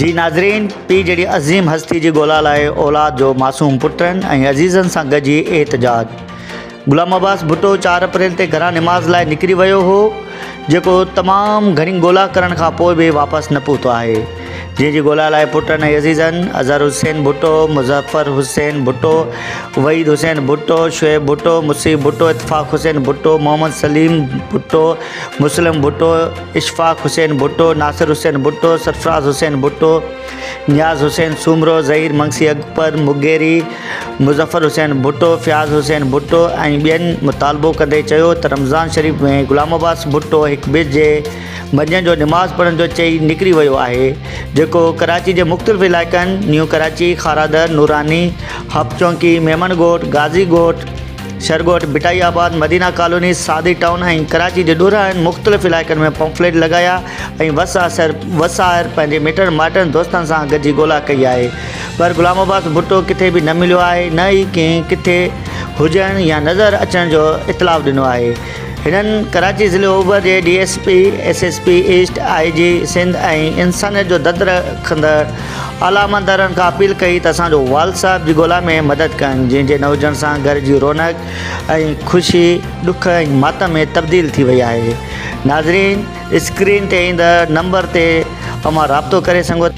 जी नाज़रीन, पी जहिड़ी अज़ीम हस्ती जी ॻोल्हा लाइ औलाद जो मासूम पुटनि ऐं अज़ीज़नि सां गॾिजी एहतजाज। ग़ुलाम अब्बास भुट्टो 4 अप्रैल ते घरां निमाज़ लाइ निकिरी वियो हो, जेको तमामु घणी ॻोल्हा करण खां पोइ बि वापसि न पहुतो आहे। जंहिंजी ॻोल्हा लाइ पुटनि ऐं अज़ीज़नि अज़हर हुसैन भुट्टो, मुज़फ़र हुसैन भुट्टो, वहीद हुसैन भुट्टो, शुएब भुट्टो, मुसीब भुट्टो, इत्तफ़ाक़ हुसैन भुट्टो, मोहम्मद सलीम भुट्टो, मुस्लिम भुट्टो, इशफ़ाक़ हुसैन भुट्टो, नासिर हुसैन भुट्टो, सरफ़राज़ हुसैन भुट्टो, नियाज़ हुसैन सूमरो, ज़हीर मंगसी अकबर मुगेरी, मुज़फ़र हुसैन भुट्टो, फ़याज़ हुसैन भुट्टो ऐं ॿियनि मुतालबो कंदे चयो त रमज़ान शरीफ़ में ग़ुलाम अब्बास भुट्टो हिकु ॿिए जे मंझंदि जो निमाज़ पढ़ण जो चई निकिरी वियो आहे, जेको कराची जे मुख़्तलिफ़ इलाइक़नि न्यू कराची, खारादर, नूरानी, हब चौंकी, मेमन ॻोठ, गाज़ी ॻोठ, शरगोट, बिटाई आबाद, मदीना कॉलोनी, सादी टाउन ऐं कराची जे ॾुरनि मुख़्तलिफ़ इलाइक़नि में पम्फलेट लॻाया ऐं वसाइर पंहिंजे मिटनि माइटनि दोस्तनि सां गॾिजी ॻोल्हा कई आहे। पर ग़ुलाम अब्बास भुट्टो किथे बि न मिलियो आहे, न ई कंहिं किथे हुजण या नज़र अचण जो इतलाउ ॾिनो आहे। हिननि कराची ज़िले ओभर जे DSP, SSP east, IG Sindh ऐं इंसानियत जो दद रखंदड़ आला मंदरनि खां अपील कई त असांजो वाल साहब जी ॻोल्हा में मदद कनि, जंहिंजे न हुजण सां घर जी रौनक ऐं ख़ुशी ॾुख ऐं मातम में तब्दील थी वई आहे। नाज़रीन, स्क्रीन ते ईंदड़ नंबर ते तव्हां राब्तो करे सघो।